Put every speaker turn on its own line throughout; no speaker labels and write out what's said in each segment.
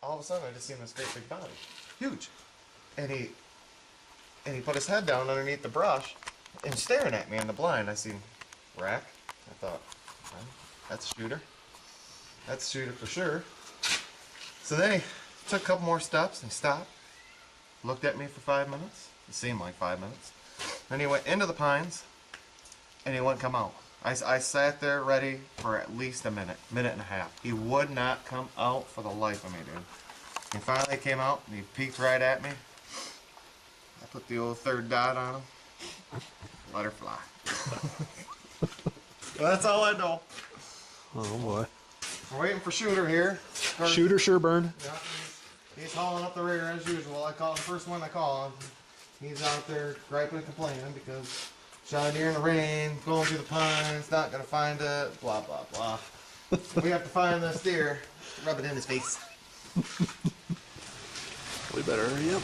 all of a sudden I just seen this great big body, huge, and he put his head down underneath the brush and staring at me in the blind. I seen rack. I thought, well, that's a shooter. That's a shooter for sure. So then he took a couple more steps and stopped, looked at me for 5 minutes. It seemed like 5 minutes. Then he went into the pines and he wouldn't come out. I sat there ready for at least a minute and a half. He would not come out for the life of me, dude. He finally came out and he peeked right at me. I put the old third dot on him. Let her fly. Well, that's all I know.
Oh boy.
We're waiting for Shooter here.
Shooter Sherburne.
Yeah, he's hauling up the rear as usual. I call him first one I call him. He's out there griping and complaining because shot a deer in the rain, going through the pines, not gonna find it, blah blah blah. We have to find this deer, rub it in his face.
We better hurry up.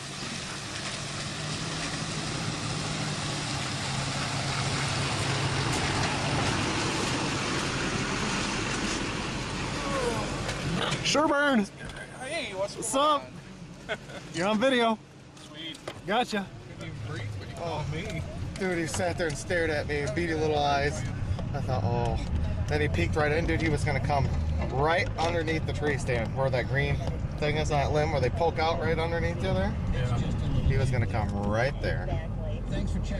Sherburne!
Hey,
What's up? You're on video.
Sweet.
Gotcha.
Couldn't even breathe when you called me.
Dude, he sat there and stared at me, beady little eyes. I thought, oh. Then he peeked right in, dude. He was gonna come right underneath the tree stand where that green thing is on that limb where they poke out right underneath you there.
Yeah.
He was gonna come right there.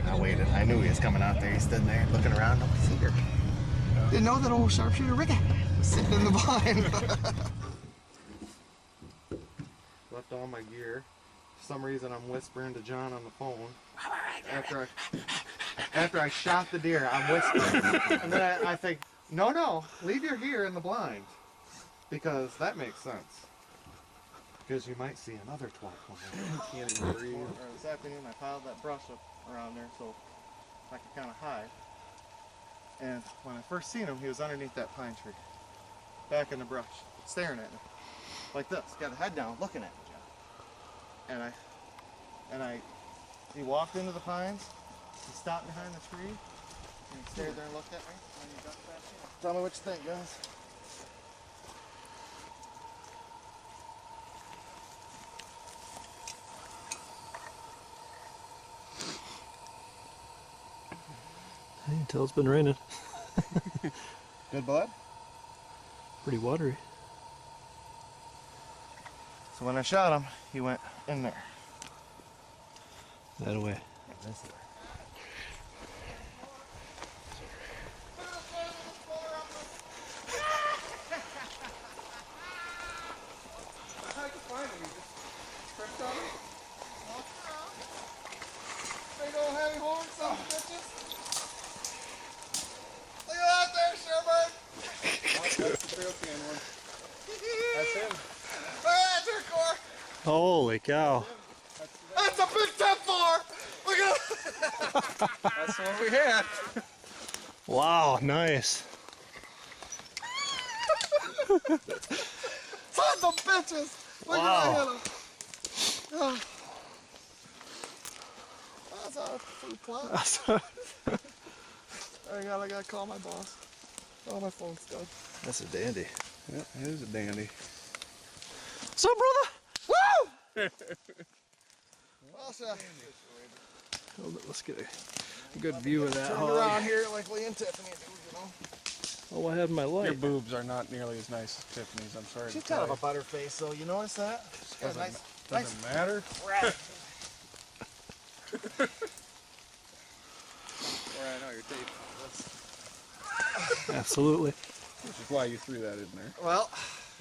I waited. I knew he was coming out there. He stood there looking around. Nobody's here. Didn't know that old sharpshooter Ricky was sitting in the blind. Left all my gear. For some reason, I'm whispering to John on the phone. After I shot the deer, I'm whispering. And then I think, no, leave your gear in the blind. Because that makes sense. Because you might see another twat one. Can't even breathe. This afternoon, I piled that brush up around there so I could kind of hide. And when I first seen him, he was underneath that pine tree. Back in the brush, staring at me. Like this, got his head down, looking at me, John. He walked into the pines, he stopped behind the tree, and he stayed there and looked at me, and he ducked back in. Tell me what you think, guys.
I can tell it's been raining.
Good bud?
Pretty watery.
So when I shot him, he went in there.
That away.
This way. How you find him? You just tripped on him? Big old heavy horn, son of bitches. Look at that there, Sherburne.
That's the trail can one. That's him.
Look at that there, Core.
Holy cow.
That's a big 10-4. Look at that.
That's the one we had.
Wow, nice.
Sons of bitches. Look at that hit him. Oh. That's our food plot. I gotta call my boss. Oh, my phone's dead.
That's a dandy.
Yeah, it is a dandy.
What's up, brother?
Woo! Well, so,
Let's get a good view of that
turned
hog.
around here like Lee and Tiffany do, you know.
Oh, I have my
Your
light.
boobs are not nearly as nice as Tiffany's, I'm sorry
She's
to tell
kind of
you.
a butter face, though. You notice that? She's got a
Doesn't matter.
rat.
Alright, now you're taping.
Absolutely.
Which is why you threw that in there.
Well,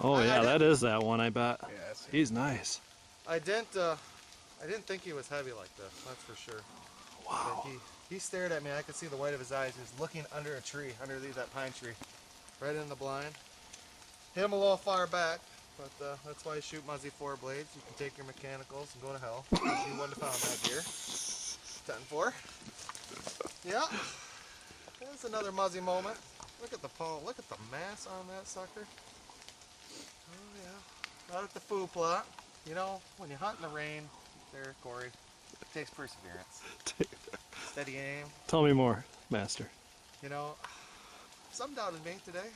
Oh yeah, that is that one, I bet.
Yeah,
He's nice.
I didn't think he was heavy like this. That's for sure.
Wow.
But he stared at me. I could see the white of his eyes. He was looking under a tree, underneath that pine tree, right in the blind. Hit him a little far back, but that's why you shoot Muzzy 4 blades. You can take your mechanicals and go to hell. You wouldn't have found that deer. 10-4. Yeah. There's another Muzzy moment. Look at the palm. Look at the mass on that sucker. Oh yeah. Out at the food plot. You know, when you hunt in the rain, there, Corey, it takes perseverance. Steady aim.
Tell me more, Master.
You know, some doubted me today.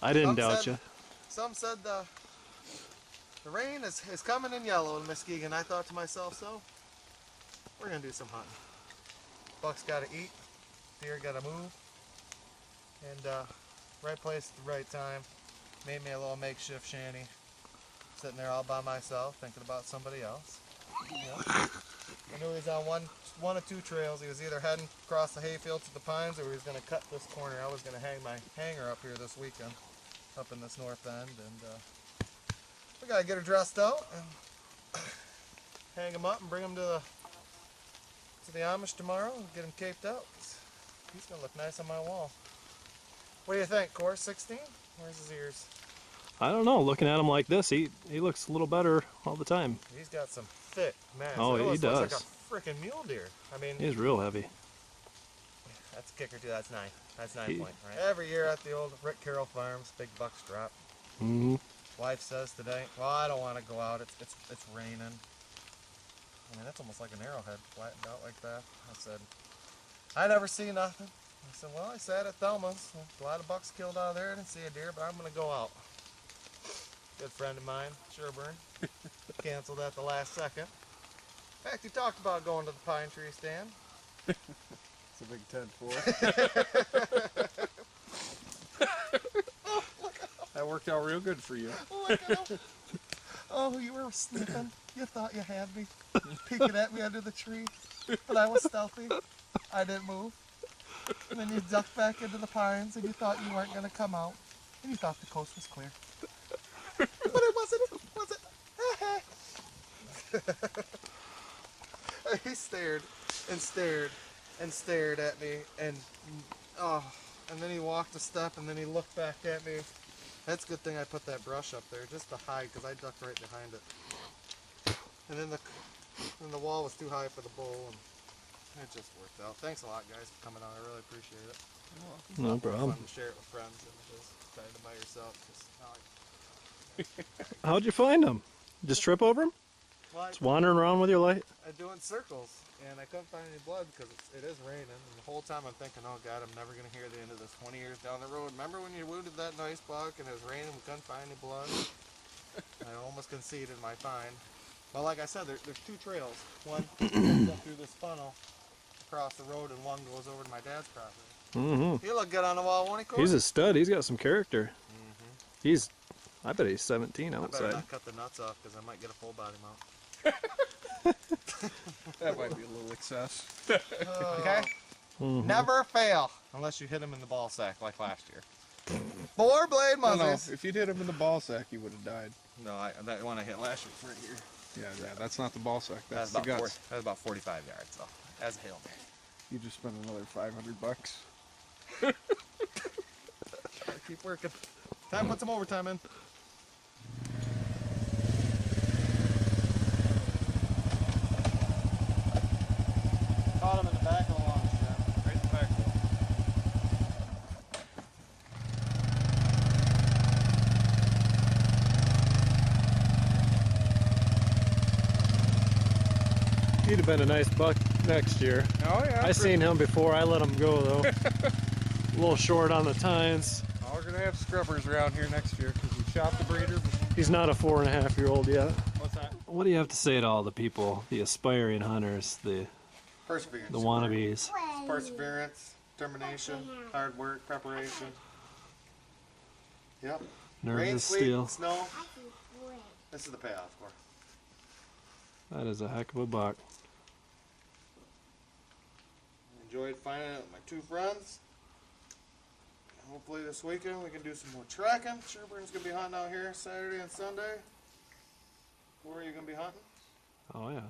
I didn't
Some
doubt
said-
you.
some said the rain is coming in yellow in Muskegon. I thought to myself, so we're gonna do some hunting. Bucks gotta eat, deer gotta move, and right place at the right time. Made me a little makeshift shanty, sitting there all by myself, thinking about somebody else. Yeah. I knew he was on one of two trails. He was either heading across the hayfield to the pines, or he was going to cut this corner. I was going to hang my hanger up here this weekend, up in this north end, and we got to get her dressed out and hang him up and bring him to the Amish tomorrow and get him caped out. He's going to look nice on my wall. What do you think, Course 16? Where's his ears?
I don't know. Looking at him like this, he looks a little better all the time.
He's got some thick mass.
Oh,
It
he
almost
does.
looks like a freaking mule deer. I mean,
He's real heavy.
that's a kicker too. That's 9. That's 9
He-
point, right? Every year at the old Rick Carroll Farms, big bucks drop.
Mm-hmm.
Wife says today, well, I don't want to go out. It's raining. I mean, that's almost like an arrowhead flattened out like that. I said, I never see nothing. I said, well, I sat at Thelma's. A lot of bucks killed out of there. I didn't see a deer, but I'm going to go out. Good friend of mine, Sherburne, canceled at the last second. In fact, he talked about going to the pine tree stand.
It's a big 10-4. That worked out real good for you.
Look at him. Oh, you were sniffing. You thought you had me, peeking at me under the tree, but I was stealthy. I didn't move. And then you ducked back into the pines, and you thought you weren't going to come out, and you thought the coast was clear. But it wasn't, was it? He stared and stared and stared at me, and and then he walked a step, and then he looked back at me. That's a good thing I put that brush up there, just to hide, because I ducked right behind it. And then the wall was too high for the bull, and it just worked out. Thanks a lot, guys, for coming on. I really appreciate it. It's a
No
lot more
problem.
fun to share it with friends than it is trying to by yourself.
How'd you find him? Just trip over him?
Well,
Just wandering around with your light?
I'm doing circles, and I couldn't find any blood because it is raining. And the whole time I'm thinking, oh God, I'm never gonna hear the end of this. 20 years down the road, remember when you wounded that nice buck and it was raining, we couldn't find any blood? I almost conceded my find. Well, like I said, there's two trails. One goes up through this funnel across the road, and one goes over to my dad's property.
Mm-hmm.
He looked good on the wall, won't he, Corey?
He's a stud. He's got some character. I bet he's 17
I better
outside.
not cut the nuts off because I might get a full body mount.
That might be a little excess.
Okay?
Mhm.
Never fail unless you hit him in the ball sack like last year. 4 blade
No, no.
muzzles.
If you'd hit him in the ball sack, he would have died.
No, that one I hit last year was right here.
Yeah, that's not the ball sack. That's
That
the
was,
guts.
that was about 45 yards, so as a Hail Mary.
You just spent another $500.
Gotta keep working. Time to put some overtime in. Caught him in the back of the launch, Jim. Right in the back wheel.
He'd have been a nice buck next year.
Oh, yeah.
I seen him before. I let him go, though. A little short on the tines.
Oh, we're going to have scrubbers around here next year because we shot the breeder.
He's not a 4.5-year-old yet.
What's that?
What do you have to say to all the people, the aspiring hunters, the
Perseverance.
wannabes?
Perseverance, determination, hard work, preparation. Yep.
Nerves
Rain,
of
sleet,
steel.
snow. This is the payoff, Corey.
That is a heck of a buck.
Enjoyed finding it with my 2 friends. Hopefully this weekend we can do some more tracking. Sherburne's gonna be hunting out here Saturday and Sunday. Where are you gonna be hunting?
Oh yeah.